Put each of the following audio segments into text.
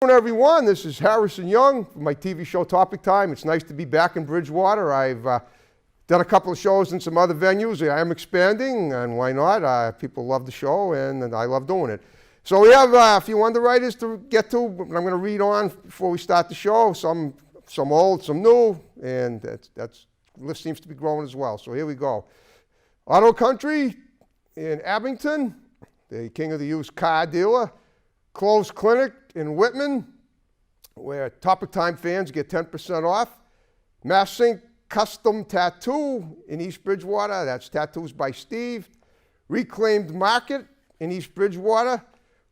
Good afternoon, everyone. This is Harrison Young from my TV show Topic Time. It's nice to be back in Bridgewater. I've done a couple of shows in some other venues. I am expanding, and why not? People love the show, and I love doing it. So we have a few underwriters to get to. I'm going to read on before we start the show. Some old, some new, and that's list seems to be growing as well. So here we go. Auto Country in Abington, the king of the used car dealer. Closed Clinic in Whitman, where Topic Time fans get 10% off. Massink Custom Tattoo in East Bridgewater. That's Tattoos by Steve. Reclaimed Market in East Bridgewater,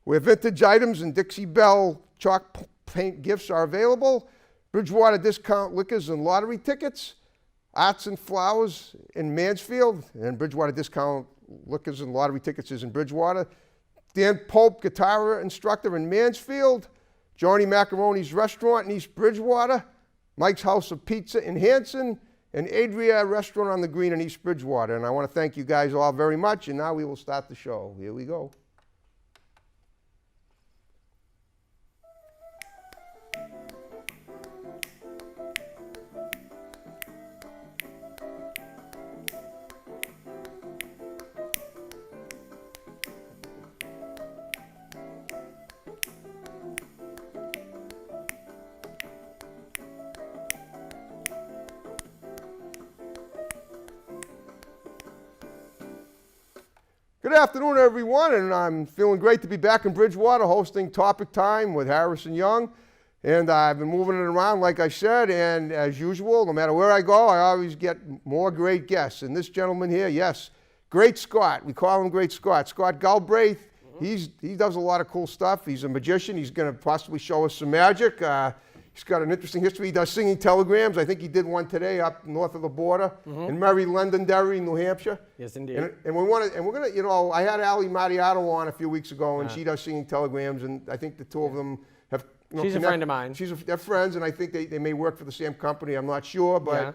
where vintage items and Dixie Belle chalk paint gifts are available. Bridgewater Discount Liquors and Lottery Tickets. Arts and Flowers in Mansfield. And Bridgewater Discount Liquors and Lottery Tickets is in Bridgewater. Dan Pope, guitar instructor in Mansfield. Johnny Macaroni's Restaurant in East Bridgewater. Mike's House of Pizza in Hanson. And Adria Restaurant on the Green in East Bridgewater. And I want to thank you guys all very much. And now we will start the show. Here we go. Good afternoon, everyone, and I'm feeling great to be back in Bridgewater hosting Topic Time with Harrison Young. And I've been moving it around, like I said, and as usual, no matter where I go, I always get more great guests. And this gentleman here, yes, Great Scott. We call him Great Scott. Scott Galbraith. He does a lot of cool stuff. He's a magician. He's going to possibly show us some magic. He's got an interesting history. He does singing telegrams. I think he did one today up north of the border in Mary Londonderry, New Hampshire. Yes, indeed. And we're gonna, you know, I had Ali Mariotto on a few weeks ago, and she does singing telegrams, and I think the two of them have. You know, she's a friend of mine. They're friends, and I think they may work for the same company. I'm not sure, but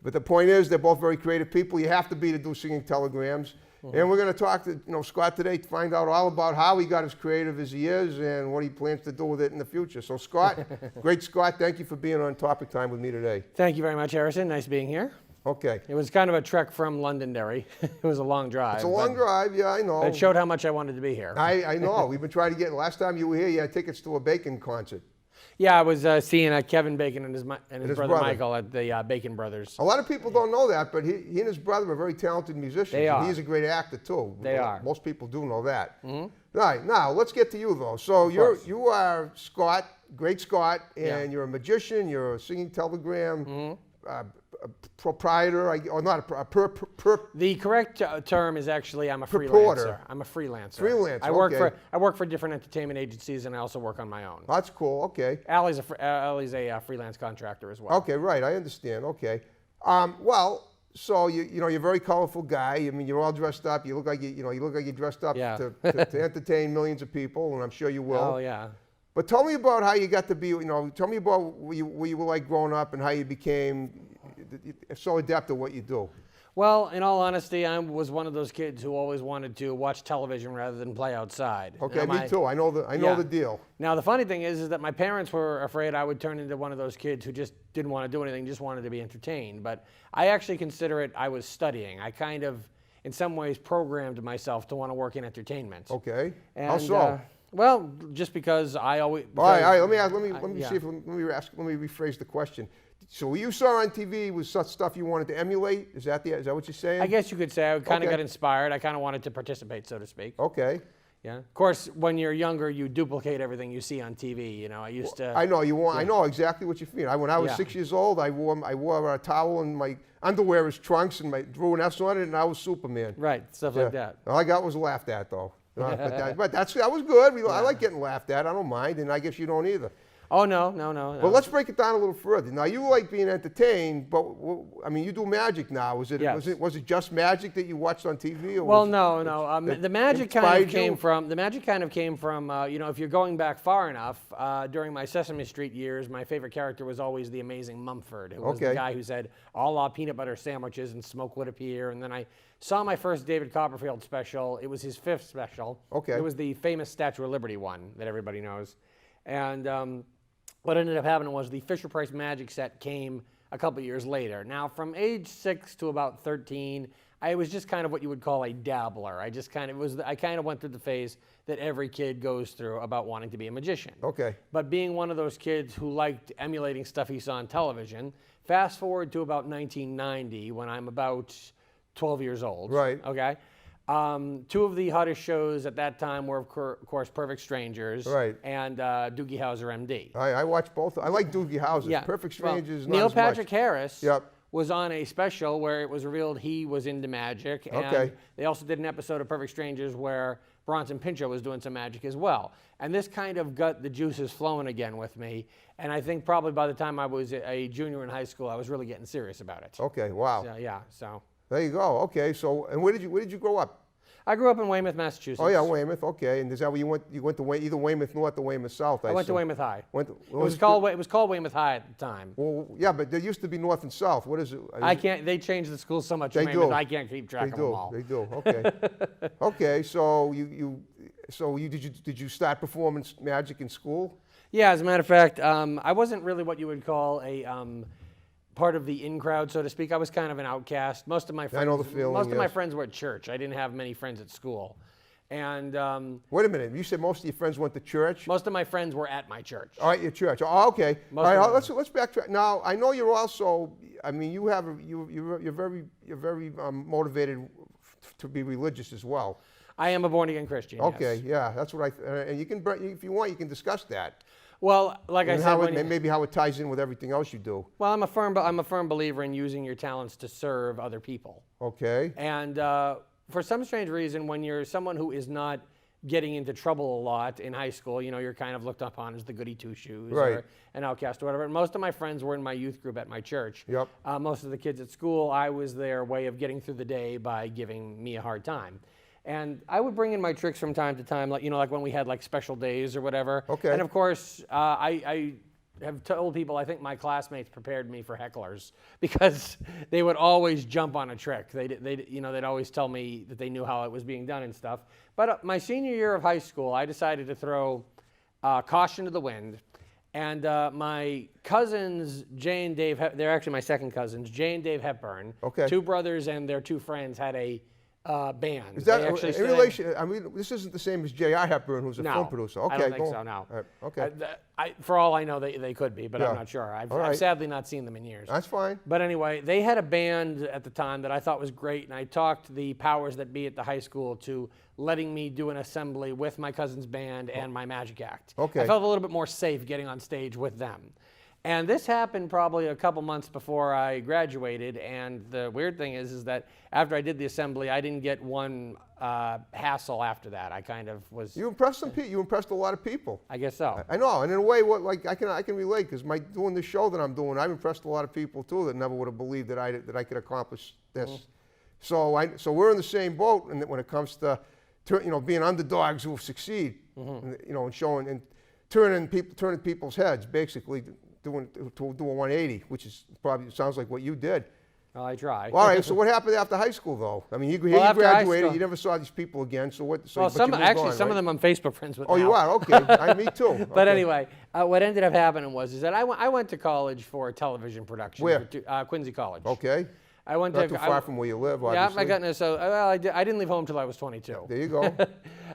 the point is they're both very creative people. You have to be to do singing telegrams. And we're going to talk to Scott today to find out all about how he got as creative as he is and what he plans to do with it in the future. So Scott, Great Scott, thank you for being on Topic Time with me today. Thank you very much, Harrison. Nice being here. Okay. It was kind of a trek from Londonderry. It was a long drive. It's a long drive, yeah, I know. But it showed how much I wanted to be here. I know. We've been trying to get, last time you were here, you had tickets to a Bacon concert. Yeah, I was seeing Kevin Bacon and his brother Michael at the Bacon Brothers. A lot of people don't know that, but he and his brother are very talented musicians. They are. He's a great actor, too. They are. Most people do know that. All right, now let's get to you, though. So you are Scott, Great Scott, and you're a magician, you're a singing telegram proprietor, or not The correct term is actually I'm a Purporter. freelancer. I'm a freelancer. Freelancer, I work for different entertainment agencies, and I also work on my own. That's cool, okay. Allie's a freelance contractor as well. Okay, right, I understand, okay. Well, so you're a very colorful guy. I mean, you're all dressed up. You look like you're dressed up to entertain millions of people, and I'm sure you will. Oh yeah. But tell me about how you got to be, tell me about what you were like growing up and how you became so adept at what you do. Well, in all honesty, I was one of those kids who always wanted to watch television rather than play outside. Okay, me too. I know the deal. Now, the funny thing is that my parents were afraid I would turn into one of those kids who just didn't want to do anything, just wanted to be entertained. But I actually consider it I was studying. I kind of, in some ways, programmed myself to want to work in entertainment. Okay. And, how so? Well, just because I always. All right. Let me rephrase the question. So what you saw on TV was such stuff you wanted to emulate? Is that what you're saying? I guess you could say I kind of got inspired. I kind of wanted to participate, so to speak. Okay. Yeah. Of course, when you're younger, you duplicate everything you see on TV. I used to. I know you want. I know exactly what you mean. When I was 6 years old, I wore a towel and my underwear as trunks and drew an S on it, and I was Superman. Right. Stuff like that. All I got was laughed at, though. But that was good. I like getting laughed at. I don't mind, and I guess you don't either. Oh, no. Well, let's break it down a little further. Now, you like being entertained, but I mean, you do magic now. Was it just magic that you watched on TV? Or well, no. The magic kind of came from if you're going back far enough. During my Sesame Street years, my favorite character was always the amazing Mumford. It was the guy who said, "All our peanut butter sandwiches and smoke would appear." And then I saw my first David Copperfield special. It was his 5th special. Okay. It was the famous Statue of Liberty one that everybody knows. And what ended up happening was the Fisher-Price magic set came a couple years later. Now, from age 6 to about 13, I was just kind of what you would call a dabbler. I kind of went through the phase that every kid goes through about wanting to be a magician. Okay. But being one of those kids who liked emulating stuff he saw on television, fast forward to about 1990 when I'm about 12 years old. Right. Okay. Two of the hottest shows at that time were, of course, Perfect Strangers Right. and Doogie Howser, MD. I watched both. I like Doogie Howser. Yeah. Perfect Well, Strangers, not Neil as much. Patrick Harris Yep. was on a special where it was revealed he was into magic. And Okay. they also did an episode of Perfect Strangers where Bronson Pinchot was doing some magic as well. And this kind of got the juices flowing again with me. And I think probably by the time I was a junior in high school, I was really getting serious about it. Okay, wow. So, yeah, so. There you go. Okay, so, and where did you grow up? I grew up in Weymouth, Massachusetts. Oh yeah, Weymouth. Okay, and is that where you went? You went to either Weymouth North or Weymouth South? I went to assume. Weymouth High. Went to, It was called Weymouth High at the time. Well, yeah, but there used to be North and South. What is it? I can't. They changed the schools so much. They in Weymouth, do. I can't keep track They of them do. all. They do. Okay. Okay. So did you start performing magic in school? Yeah, as a matter of fact, I wasn't really what you would call a part of the in crowd, so to speak. I was kind of an outcast. Most of my friends, I know the feeling, most of my yes. friends were at church. I didn't have many friends at school, and Wait a minute. You said most of your friends went to church. most of my friends were at my church. All right, your church. Oh, okay. Most All right. of them. Let's backtrack. Now I know you're also. I mean, you're very motivated to be religious as well. I am a born again Christian. Okay. Yes. Yeah, that's what and you can, if you want, you can discuss that. Well, like I And said, how when it, maybe how it ties in with everything else you do. well, I'm a firm believer in using your talents to serve other people. Okay. And for some strange reason, when you're someone who is not getting into trouble a lot in high school, you know, you're kind of looked upon as the goody two-shoes Right. or an outcast or whatever. And most of my friends were in my youth group at my church. Yep. Most of the kids at school, I was their way of getting through the day by giving me a hard time. And I would bring in my tricks from time to time, like, you know, like when we had like special days or whatever. Okay. And of course, I have told people I think my classmates prepared me for hecklers because they would always jump on a trick. They'd always tell me that they knew how it was being done and stuff. But my senior year of high school, I decided to throw caution to the wind. And my cousins, Jay and Dave, they're actually my second cousins, Jay and Dave Hepburn, Okay. two brothers and their two friends had a band. Is that They actually in sang- relation? I mean, this isn't the same as J.R. Hepburn, who's a No, film producer. Okay, I don't think go so, on. no. All right, okay, For all I know, they could be, but Yeah. I'm not sure. I've All right. sadly not seen them in years. that's fine. But anyway, they had a band at the time that I thought was great, and I talked the powers that be at the high school to letting me do an assembly with my cousin's band and my magic act. Okay. I felt a little bit more safe getting on stage with them. And this happened probably a couple months before I graduated, and the weird thing is that after I did the assembly, I didn't get one hassle after that. I kind of was, You impressed some people. You impressed a lot of people. I guess so. I know, and in a way, I can relate because doing this show that I'm doing, I've impressed a lot of people too that never would have believed that I could accomplish this. So we're in the same boat, and when it comes to being underdogs who succeed, and, and showing and turning people's heads, basically doing a 180, which is probably sounds like what you did. Well, I try. All right. So what happened after high school, though? I mean, you Well, after high graduated. school- You never saw these people again. So what? So, Well, but you moved on, some right? of them I'm Facebook friends with Oh, now. you are? Okay. Me too. But Okay. anyway, what ended up happening is that I went to college for television production. Where? Quincy College. Okay. I went Not to too far from where you live, Yeah, obviously. I got an well, I didn't leave home until I was 22. There you go.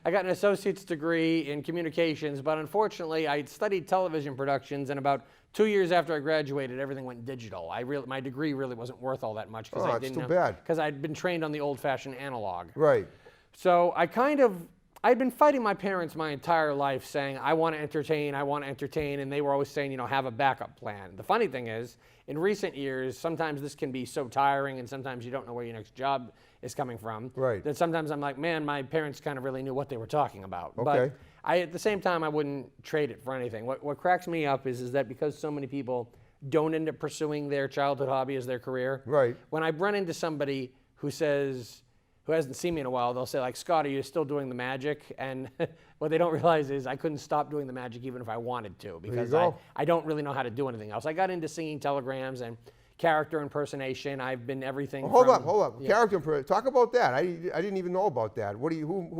I got an associate's degree in communications, but unfortunately, I studied television productions, and about 2 years after I graduated, everything went digital. My degree really wasn't worth all that much because Oh, I it's didn't too bad. because I'd been trained on the old-fashioned analog. Right. So I'd been fighting my parents my entire life saying, I want to entertain, and they were always saying, have a backup plan. The funny thing is, in recent years, sometimes this can be so tiring and sometimes you don't know where your next job is coming from. Right. That sometimes I'm like, man, my parents kind of really knew what they were talking about. Okay. But at the same time, I wouldn't trade it for anything. What cracks me up is that because so many people don't end up pursuing their childhood hobby as their career. Right. When I run into somebody who hasn't seen me in a while, they'll say, like, Scott, are you still doing the magic? And what they don't realize is I couldn't stop doing the magic even if I wanted to because go. I don't really know how to do anything else. I got into singing telegrams and character impersonation. I've been everything. Hold up. Yeah. Talk about that. I didn't even know about that. Who do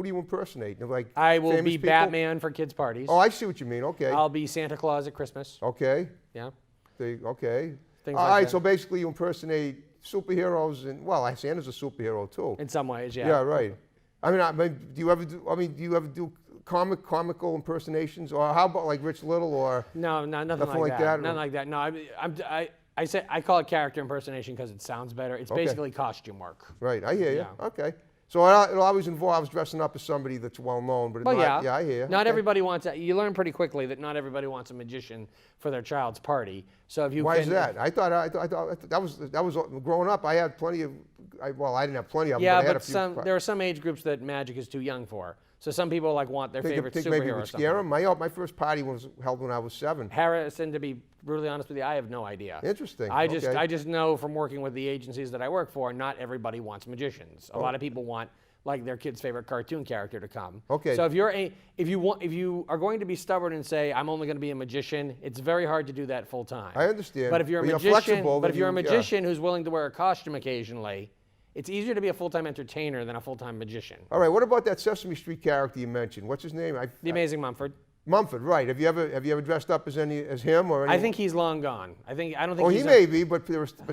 you impersonate? Like I will be people? Batman for kids' parties. Oh, I see what you mean. Okay. I'll be Santa Claus at Christmas. Okay. Yeah. Okay. Things All like right. that. So basically, you impersonate superheroes, and well, Santa's a superhero too. In some ways, yeah. Yeah. Right. I mean, do you ever do comical impersonations, or how about like Rich Little, or No, nothing like that. Nothing like that. No, I call it character impersonation because it sounds better. It's basically costume work. Right, I hear you. Yeah. Okay. So it always involves dressing up as somebody that's well known, but Well, I hear you. Not Okay. everybody wants. You learn pretty quickly that not everybody wants a magician for their child's party. So if you Why can, is that? I thought that was growing up. I had plenty of. I didn't have plenty of them. Yeah, but I had a but few. there are some age groups that magic is too young for. So some people want their favorite Think superhero maybe it or would something. scare them. My first party was held when I was 7. Harrison, to be brutally honest with you, I have no idea. Interesting. I Okay. just know from working with the agencies that I work for, not everybody wants magicians. A lot of people want like their kid's favorite cartoon character to come. Okay. So if you are going to be stubborn and say I'm only going to be a magician, it's very hard to do that full time. I understand. But if you're a But you're magician, flexible, but if then you're a you- yeah. magician who's willing to wear a costume occasionally, it's easier to be a full-time entertainer than a full-time magician. All right. What about that Sesame Street character you mentioned? What's his name? The Amazing Mumford. Mumford, right? Have you ever dressed up as him or? I think he's long gone. I don't think. Oh, he's he may be, but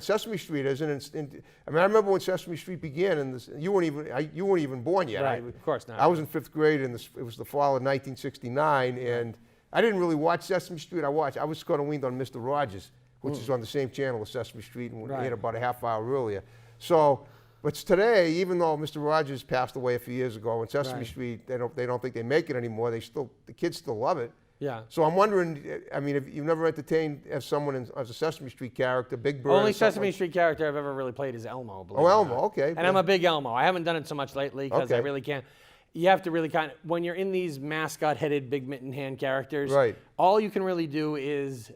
Sesame Street isn't. I mean, I remember when Sesame Street began, and you weren't even born yet. Right, of course not. I was in 5th grade, and it was the fall of 1969, and I didn't really watch Sesame Street. I was kind of weaned on Mr. Rogers, which is on the same channel as Sesame Street, and Right. aired about a half hour earlier. So, but today, even though Mr. Rogers passed away a few years ago, and Sesame Right. Street, they don't think they make it anymore. The kids still love it. Yeah. So I'm wondering, I mean, if you've never entertained as someone as a Sesame Street character, Big Bird. Only or something Sesame Street character I've ever really played is Elmo. believe Oh, it or Elmo, not. okay. And I'm a big Elmo. I haven't done it so much lately because I Okay. really can't. You have to really when you're in these mascot-headed, big mitten hand characters, Right. all you can really do is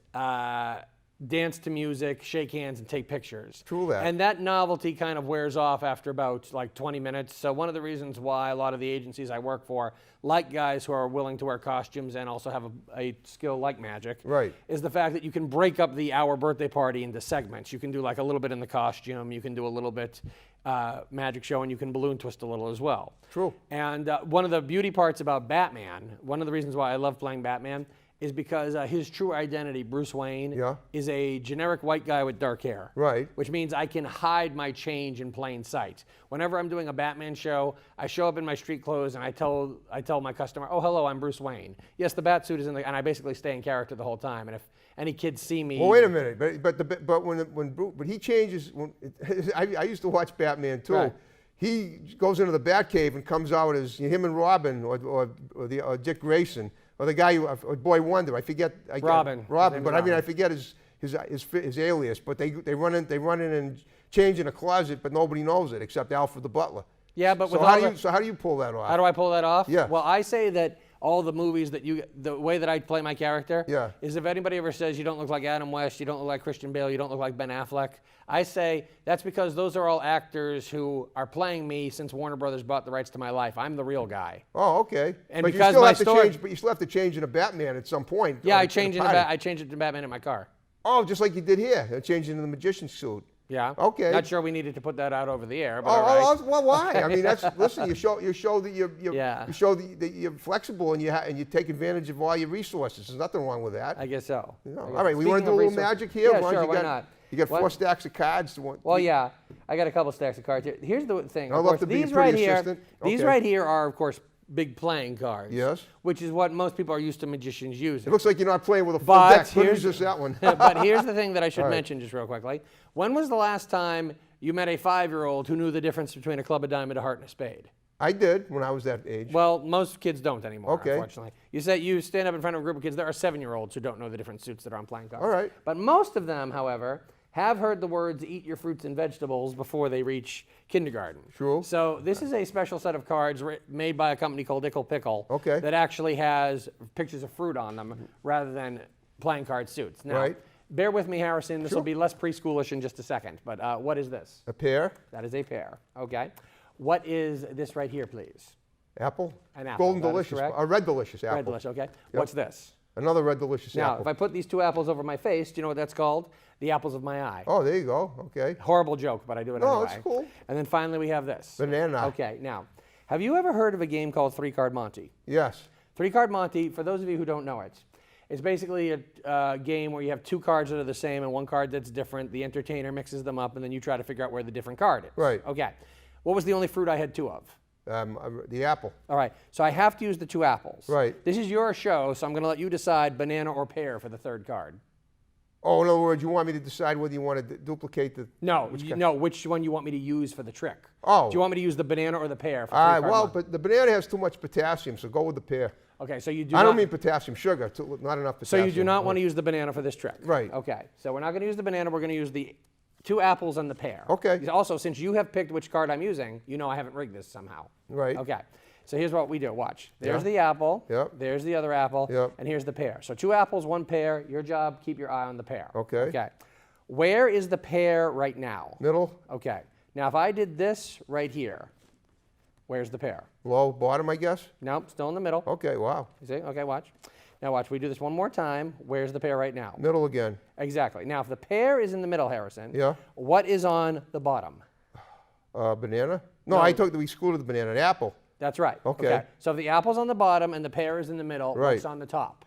dance to music, shake hands, and take pictures. True that. And that novelty kind of wears off after about like 20 minutes. So one of the reasons why a lot of the agencies I work for like guys who are willing to wear costumes and also have a skill like magic Right. is the fact that you can break up the hour birthday party into segments. You can do like a little bit in the costume, you can do a little bit magic show, and you can balloon twist a little as well. True. And one of the beauty parts about Batman, one of the reasons why I love playing Batman, is because his true identity, Bruce Wayne, Yeah. is a generic white guy with dark hair. Right. Which means I can hide my change in plain sight. Whenever I'm doing a Batman show, I show up in my street clothes and I tell my customer, "Oh, hello, I'm Bruce Wayne." Yes, the bat suit is and I basically stay in character the whole time. And if any kids see me, Well, wait a minute. But he changes. I used to watch Batman too. Right. He goes into the Batcave and comes out as him and Robin or Dick Grayson or the guy or Boy Wonder. I forget. Robin. Robin. His But name's I mean, I Robin. forget his alias. But they run in and change in a closet, but nobody knows it except Alfred the butler. Yeah, but So with how all do the- you how do you pull that off? How do I pull that off? Yeah. Well, I say that all the movies the way that I play my character Yeah. is if anybody ever says you don't look like Adam West, you don't look like Christian Bale, you don't look like Ben Affleck, I say that's because those are all actors who are playing me since Warner Brothers bought the rights to my life. I'm the real guy. Oh, okay. And but because you still my have to story- change. But you still have to change into Batman at some point. Yeah, or I in change a party. I change it to Batman in my car. Oh, just like you did here, changing into the magician suit. Yeah. Okay. Not sure we needed to put that out over the air, but Oh, all right. well, why? I mean, listen. You show that Yeah. you show that you're flexible and you take advantage of all your resources. There's nothing wrong with that. I guess so. You know. I guess All right, so. we want to do a Speaking little of resource- magic here. Yeah, As long as sure, you why got, not? You got What? 4 stacks of cards. Well, yeah, I got a couple stacks of cards here. Here's the thing. I'd Of love course, to be a these pretty right here, assistant. these Okay. right here are, of course, big playing cards. Yes. Which is what most people are used to magicians It using. looks like you're not playing with a full But deck. Couldn't here's- use just that one. But here's the thing that I should All right. mention just real quickly. When was the last time you met a 5-year-old who knew the difference between a club, a diamond, a heart, and a spade? I did when I was that age. Well, most kids don't anymore, Okay. unfortunately. You stand up in front of a group of kids, there are 7-year-olds who don't know the different suits that are on playing cards. All right. But most of them, however, have heard the words "eat your fruits and vegetables" before they reach kindergarten. True. So this is a special set of cards made by a company called Ickle Pickle Okay. that actually has pictures of fruit on them rather than playing card suits. Now, Right. bear with me, Harrison. This will Sure. be less preschoolish in just a second. But what is this? A pear, That is a pear. Okay. What is this right here, please? apple, An apple, golden that is delicious, correct. a red delicious apple. Red delicious. Okay. What's this? Another red delicious Now, apple. if I put these 2 apples over my face, do you know what that's called? The apples of my eye. Oh, there you go. Okay. Horrible joke, but I do it No, anyway. it's cool. And then finally we have this. Banana. Okay, now, have you ever heard of a game called 3-Card Monte? Yes. 3-Card Monte, for those of you who don't know it, it's basically a game where you have 2 cards that are the same and 1 card that's different. The entertainer mixes them up, and then you try to figure out where the different card is. Right. Okay. What was the only fruit I had 2 of? The apple. All right. So I have to use the 2 apples. Right. This is your show, so I'm going to let you decide banana or pear for the 3rd card. Oh, in other words, you want me to decide whether you want to duplicate the... No, which one you want me to use for the trick. Oh. Do you want me to use the banana or the pear for 3 All right, card well, Monte? but the banana has too much potassium, so go with the pear. Okay, so you do I not... don't mean potassium, sugar, not enough So potassium. you do not want to use the banana for this trick? Right. Okay, so we're not going to use the banana, we're going to use the 2 apples and the pear. Okay. Also, since you have picked which card I'm using, you know I haven't rigged this somehow. Right. Okay, so here's what we do, watch. There's Yeah. the apple, Yep. there's the other apple, Yep. and here's the pear. So 2 apples, 1 pear, your job, keep your eye on the pear. Okay. Okay. Where is the pear right now? Middle, Okay, now if I did this right here, where's the pear? low, bottom, I guess? Nope, still in the middle. Okay, wow. You see? Okay, watch. Now watch, we do this one more time. Where's the pear right now? Middle again. Exactly. Now, if the pear is in the middle, Harrison, Yeah. what is on the bottom? Banana? No, No. I took we excluded the banana. The apple. That's right. Okay. So if the apple's on the bottom and the pear is in the middle, Right. what's on the top?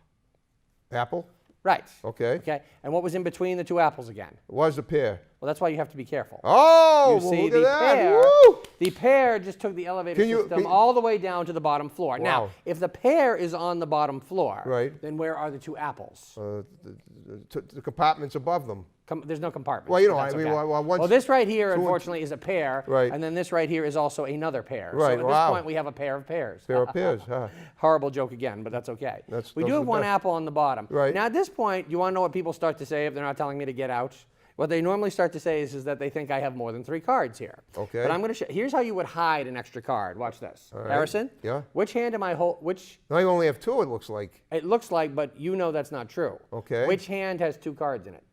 Apple? Right. Okay. Okay. And what was in between the 2 apples again? It was a pear. Well, that's why you have to be careful. Oh, You well, see, look the at that. pear, Woo! the pear just took the elevator system all the way down to the bottom floor. Now, Wow. if the pear is on the bottom floor, Right. then where are the 2 apples? The compartments above them. There's no compartment. Well, you know, but that's I mean, okay. well, once- well, this right here, two and- unfortunately, is a pear. Right. And then this right here is also another pear. Right, So at wow. this point, we have a pair of pears. Pair of pears, huh? Horrible joke again, but that's okay. We those do are have the 1 best. apple on the bottom. Right. Now, at this point, you want to know what people start to say if they're not telling me to get out? What they normally start to say is that they think I have more than 3 cards here. Okay. But I'm going to show. Here's how you would hide an extra card. Watch this. right. Harrison? Yeah. Which hand am I holding? Which? Now you only have 2, it looks like. It looks like, but you know that's not true. Okay. Which hand has 2 cards in it?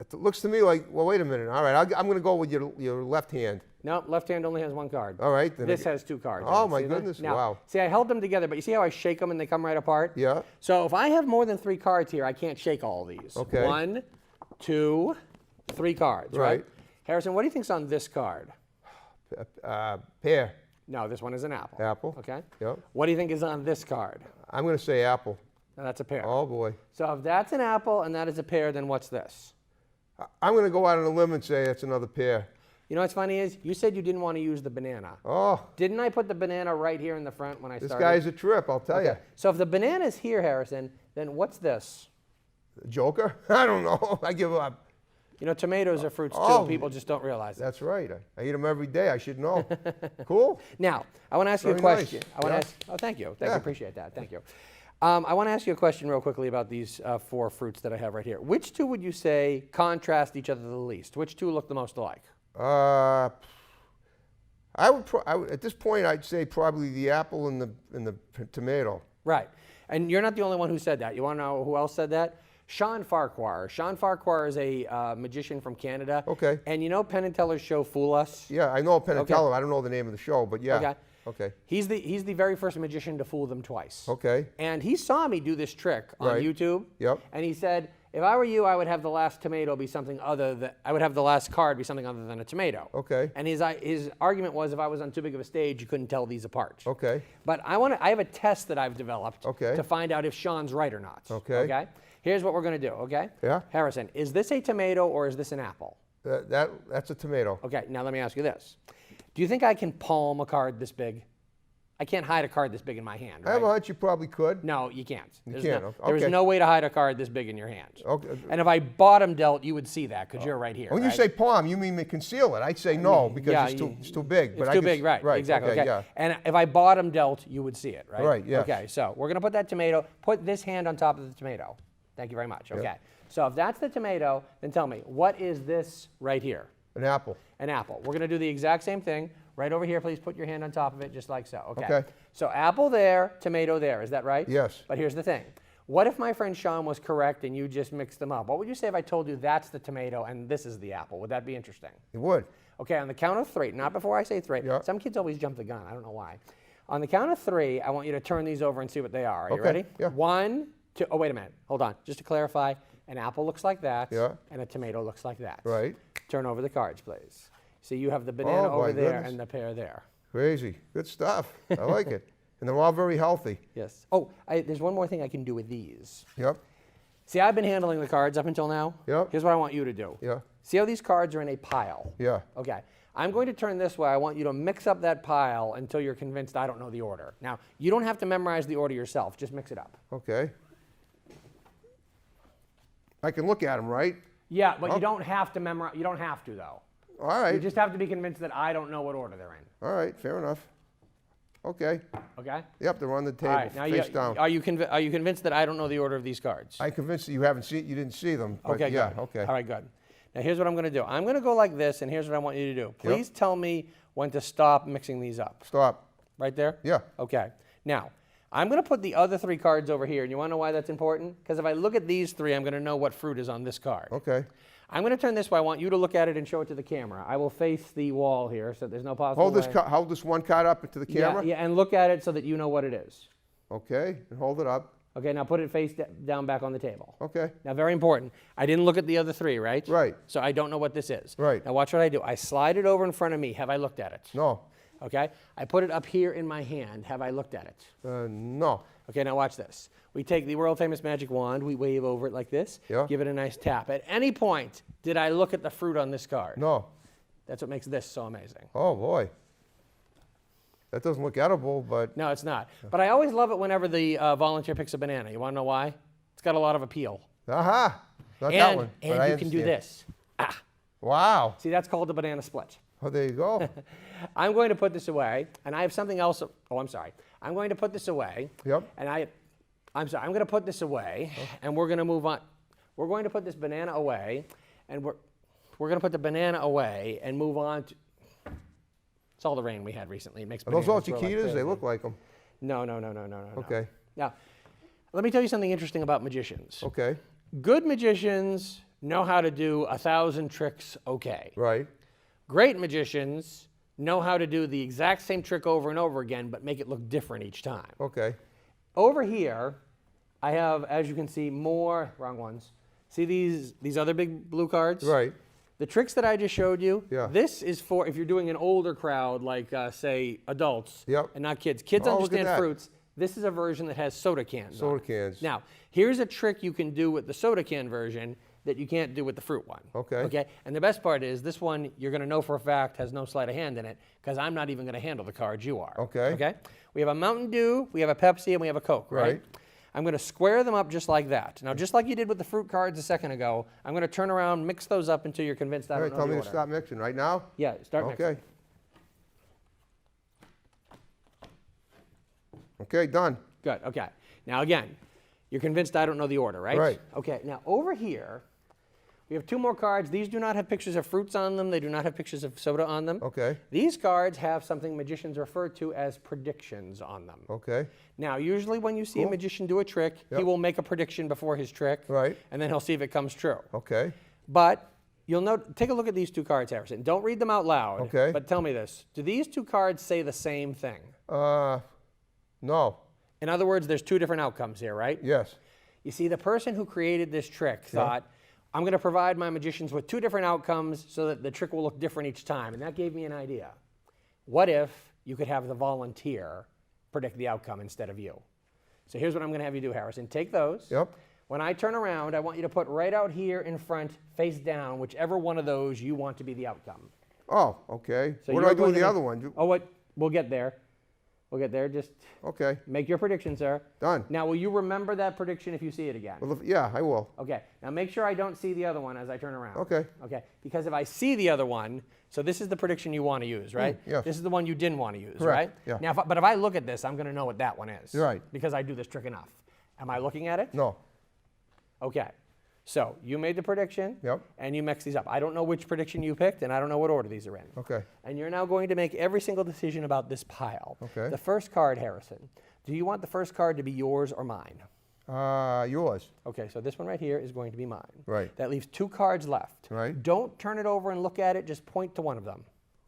It looks to me like, well, wait a minute. All right, I'm going to go with your left hand. No, left hand only has 1 card. All right. Then This has 2 cards. Oh, in it. my See that? goodness, Now, wow. See, I held them together, but you see how I shake them and they come right apart? Yeah. So if I have more than 3 cards here, I can't shake all of these. Okay. 1, 2, 3 cards, right? Right. Harrison, what do you think's on this card? Pear. No, this one is an apple. Apple. Okay. Yep. What do you think is on this card? I'm going to say apple. No, that's a pear. Oh, boy. So if that's an apple and that is a pear, then what's this? I'm going to go out on a limb and say it's another pear. You know what's funny is you said you didn't want to use the banana. Oh, Didn't I put the banana right here in the front when I this started? guy's a trip, I'll tell you. So if the banana's here, Harrison, then what's this? Joker? I don't know. I give up. You know, tomatoes are fruits Oh. too. People just don't realize it. That's right. I eat them every day. I should know. Cool? Now, I want to ask you a Very nice. question. I want Yeah. to ask. Oh, thank you. Thank you. Yeah. Appreciate that. Thank you. I want to ask you a question real quickly about these 4 fruits that I have right here. Which 2 would you say contrast each other the least? Which 2 look the most alike? I would at this point, I'd say probably the apple and the tomato. Right. And you're not the only one who said that. You want to know who else said that? Sean Farquhar. Sean Farquhar is a magician from Canada. Okay. And you know Penn and Teller's show Fool Us? Yeah, I know Penn and Teller. I don't know the name of the show, but yeah. Okay. Okay. He's the very first magician to fool them twice. Okay. And he saw me do this trick on Right. YouTube. Yep. And he said, if I were you, I would have the last tomato be something other than, I would have the last card be something other than a tomato. Okay. And his argument was if I was on too big of a stage, you couldn't tell these apart. Okay. But I have a test that I've developed Okay. to find out if Sean's right or not. Okay. Okay. Here's what we're going to do, okay? Yeah. Harrison, is this a tomato or is this an apple? That's a tomato. Okay, now let me ask you this. Do you think I can palm a card this big? I can't hide a card this big in my hand, I have a right? hunch you probably could. No, you can't. There's can't, no, okay. There's no way to hide a card this big in your hand. Okay. And if I bottom dealt, you would see that because you're right here. When you right? say palm, you mean conceal it. I'd say no because yeah, it's too big. It's but I too could big, right? Exactly. Okay, Okay. yeah. And if I bottom dealt, you would see it, right? Right, yes. Okay. So we're gonna put that tomato. Put this hand on top of the tomato. Thank you very much. Okay. So if that's the tomato, then tell me what is this right here? An apple. An apple. We're gonna do the exact same thing. Right over here, please put your hand on top of it, just like so. Okay. Okay. So apple there, tomato there. Is that right? Yes. But here's the thing. What if my friend Sean was correct and you just mixed them up? What would you say if I told you that's the tomato and this is the apple? Would that be interesting? It would. Okay, on the count of 3, not before I say 3. Yeah. Some kids always jump the gun. I don't know why. On the count of 3, I want you to turn these over and see what they are. Are you Okay, ready? yeah. 1, Oh, wait a minute. Hold on. Just to clarify, an apple looks like that, Yeah. and a tomato looks like that. Right. Turn over the cards, please. See, you have the banana Oh, over my there goodness. and the pear there. Crazy. Good stuff. I like it. And they're all very healthy. Yes. Oh, there's one more thing I can do with these. Yep. See, I've been handling the cards up until now. Yep. Here's what I want you to do. Yeah. See how these cards are in a pile? Yeah. Okay. I'm going to turn this way. I want you to mix up that pile until you're convinced I don't know the order. Now, you don't have to memorize the order yourself. Just mix it up. Okay. I can look at them, right? Yeah, but you don't have to memorize. You don't have to, though. All right. You just have to be convinced that I don't know what order they're in. All right. Fair enough. Okay. Okay? Yep. They're on the table, All right. Now, face down. are you convinced that I don't know the order of these cards? I'm convinced that you didn't see them. But Okay, yeah. good. Okay. All right, good. Now, here's what I'm going to do. I'm going to go like this, and here's what I want you to do. Please tell me when to stop mixing these up. Stop. Right there? Yeah. Okay. Now, I'm going to put the other 3 cards over here. And you want to know why that's important? Because if I look at these 3, I'm going to know what fruit is on this card. Okay. I'm going to turn this way. I want you to look at it and show it to the camera. I will face the wall here so there's no possible way. Hold this one card up into the camera. Yeah, and look at it so that you know what it is. Okay. And hold it up. Okay, now put it face down back on the table. Okay. Now, very important. I didn't look at the other 3, right? Right. So I don't know what this is. Right. Now, watch what I do. I slide it over in front of me. Have I looked at it? No. Okay. I put it up here in my hand. Have I looked at it? No. Okay, now watch this. We take the world-famous magic wand. We wave over it like this. Yeah. Give it a nice tap. At any point, did I look at the fruit on this card? No. That's what makes this so amazing. Oh, boy. That doesn't look edible, but No, it's not. But I always love it whenever the volunteer picks a banana. You want to know why? It's got a lot of appeal. aha. Not that one. but And I you can do understand. this. Wow. See, that's called the banana split. Oh, there you go. I'm going to put this away, and I have something else. Oh, I'm sorry. I'm going to put this away. Yep. And I'm sorry. I'm going to put this away, and we're going to move on. We're going to put this banana away, and we're going to put the banana away and move on to. It's all the rain we had recently. It makes Are those all bananas grow like chiquitas? They crazy. look like them. No. Okay. Now, let me tell you something interesting about magicians. Okay. Good magicians know how to do 1,000 tricks okay. Right. Great magicians know how to do the exact same trick over and over again, but make it look different each time. Okay. Over here, I have, as you can see, more, wrong ones. See these other big blue cards? Right. The tricks that I just showed you, Yeah. this is for if you're doing an older crowd, like, say, adults Yep. and not kids. Kids Oh, look at understand that. fruits. This is a version that has soda cans on Soda it. cans. Now, here's a trick you can do with the soda can version that you can't do with the fruit one. Okay. Okay. And the best part is this one you're going to know for a fact has no sleight of hand in it because I'm not even going to handle the cards. You are. Okay. Okay. We have a Mountain Dew, we have a Pepsi, and we have a Coke. Right. Right. I'm going to square them up just like that. Now, just like you did with the fruit cards a second ago, I'm going to turn around, mix those up until you're convinced I All don't right. know Tell the me order. to stop mixing right now. Yeah. Start mixing. Okay. Okay. Done. Good. Okay. Now again, you're convinced I don't know the order, right? Right. Okay. Now over here, we have 2 more cards. These do not have pictures of fruits on them. They do not have pictures of soda on them. Okay. These cards have something magicians refer to as predictions on them. Okay. Now, usually when you see a Cool. magician do a trick, he Yep. will make a prediction before his trick. Right. And then he'll see if it comes true. Okay. But you'll note, take a look at these 2 cards, Harrison. Don't read them out loud. Okay. But tell me this. Do these 2 cards say the same thing? No. In other words, there's 2 different outcomes here, right? Yes. You see, the person who created this trick thought, I'm going to provide my magicians with 2 different outcomes so that the trick will look different each time. And that gave me an idea. What if you could have the volunteer predict the outcome instead of you? So here's what I'm going to have you do, Harrison. Take those. Yep. When I turn around, I want you to put right out here in front, face down, whichever one of those you want to be the outcome. Oh, okay. So What do you're I do going with to the make- other one? Oh, what? We'll get there. We'll get there. Just Okay. make your prediction, sir. Done. Now, will you remember that prediction if you see it again? Well, yeah, I will. Okay, now make sure I don't see the other one as I turn around. Okay. Okay, because if I see the other one, so this is the prediction you want to use, right? yes. This is the one you didn't want to use, Correct, right? yeah. Now, but if I look at this, I'm going to know what that one is. Right. Because I do this trick enough. Am I looking at it? No. Okay. So you made the prediction. Yep. And you mix these up. I don't know which prediction you picked, and I don't know what order these are in. Okay. And you're now going to make every single decision about this pile. Okay. The first card, Harrison. Do you want the first card to be yours or mine? Yours. Okay, so this one right here is going to be mine. Right. That leaves 2 cards left. Right. Don't turn it over and look at it. Just point to one of them.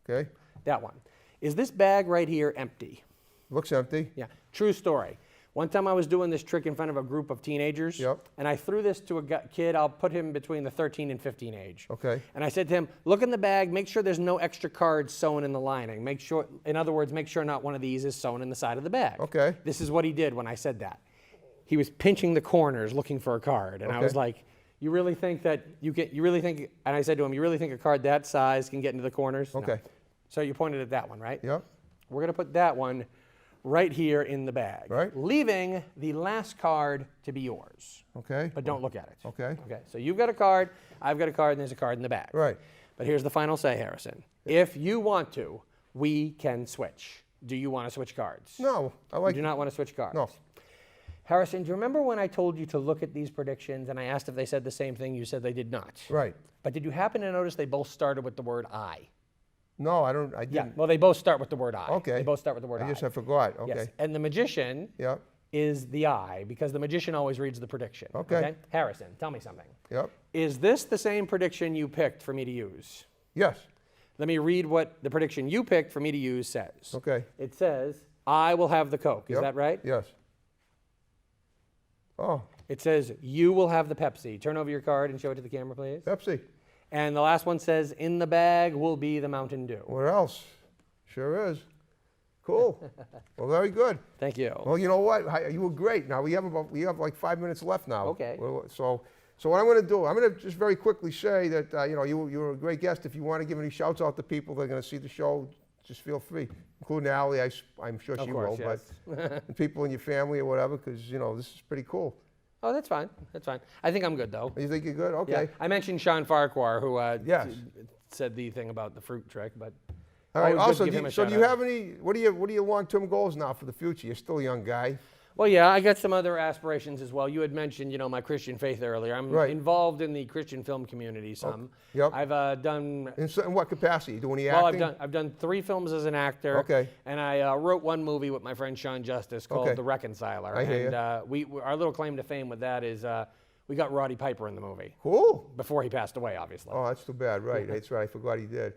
Okay. That one. Is this bag right here empty? Looks empty. Yeah. True story. One time I was doing this trick in front of a group of teenagers, Yep. and I threw this to a kid. I'll put him between the 13 and 15 age. Okay. And I said to him, look in the bag, make sure there's no extra cards sewn in the lining. Make sure, in other words, make sure not one of these is sewn in the side of the bag. Okay. This is what he did when I said that. He was pinching the corners looking for a card, and I Okay. was like, you really think that you really think, and I said to him, you really think a card that size can get into the corners? No. Okay. So you pointed at that one, right? Yep. We're gonna put that one right here in the bag. Right. Leaving the last card to be yours, Okay. but don't look at it. Okay. Okay, so you've got a card, I've got a card, and there's a card in the bag. Right. But here's the final say, Harrison. If you want to, we can switch. Do you want to switch cards? No, I You like. do not want to switch cards? No. Harrison, do you remember when I told you to look at these predictions and I asked if they said the same thing? You said they did not. Right. But did you happen to notice they both started with the word I? No, I don't. I Yeah, didn't. well, they both start with the word I. Okay. They both start with the word I. I guess I forgot. Okay. Yes, and the magician Yep. is the I, because the magician always reads the prediction. Okay. Harrison, tell me something. Yep. Is this the same prediction you picked for me to use? Yes. Let me read what the prediction you picked for me to use says. Okay. It says, I will have the Coke. Is Yep. that right? Yes. Oh, It says, you will have the Pepsi. Turn over your card and show it to the camera, please. Pepsi. And the last one says, in the bag will be the Mountain Dew. What else? Sure is. Cool. Well, very good. Thank you. Well, you know what? You were great. Now we have like 5 minutes left now. Okay. So what I'm going to do, I'm going to just very quickly say that you were a great guest. If you want to give any shouts out to people that are going to see the show, just feel free, including Allie. I'm sure Of she course, will, yes. but and people in your family or whatever, because this is pretty cool. Oh, that's fine. That's fine. I think I'm good, though. You think you're good? Okay. Yeah. I mentioned Sean Farquhar, who Yes. said the thing about the fruit trick, but All right. always good to Also, give him a so do you shout-out. have any? What are your long-term goals now for the future? You're still a young guy. Well, yeah, I got some other aspirations as well. You had mentioned, my Christian faith earlier. I'm Right. involved in the Christian film community some. Yep. I've done In what capacity? Do any well. acting? I've done 3 films as an actor. Okay. And I wrote one movie with my friend Sean Justice called Okay. The Reconciler. I hear and our little claim to fame with that is we got Roddy Piper in the movie Cool. before he passed away, obviously. Oh, that's too bad. Right. That's right. I forgot he did.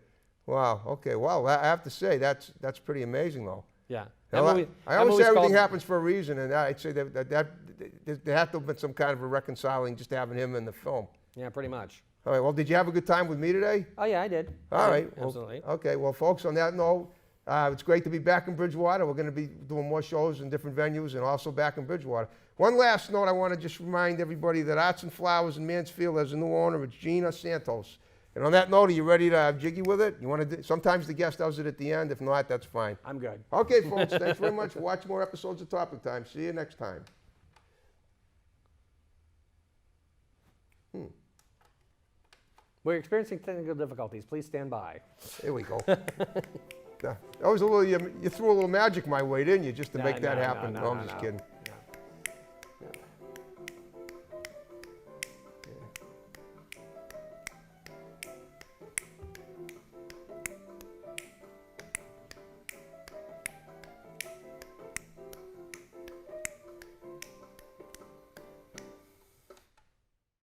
Wow. Okay. Well, I have to say that's pretty amazing, though. Yeah. Now, That movie- I that always movie's say everything called- happens for a reason, and I'd say that there had to have been some kind of a reconciling just having him in the film. Yeah, pretty much. All right. Well, did you have a good time with me today? Oh yeah, I did. All right. Well, Absolutely. okay. Well, folks, on that note, it's great to be back in Bridgewater. We're going to be doing more shows in different venues and also back in Bridgewater. One last note, I want to just remind everybody that Arts and Flowers in Mansfield has a new owner. It's Gina Santos. And on that note, are you ready to jiggy with it? You want to? Sometimes the guest does it at the end. If not, that's fine. I'm good. Okay, folks. Thanks very much. Watch more episodes of Topic Time. See you next time. We're experiencing technical difficulties. Please stand by. There we go. That was a little. You threw a little magic my way, didn't you, just to No, make that no, no, happen? no, No, I'm no, just no. kidding.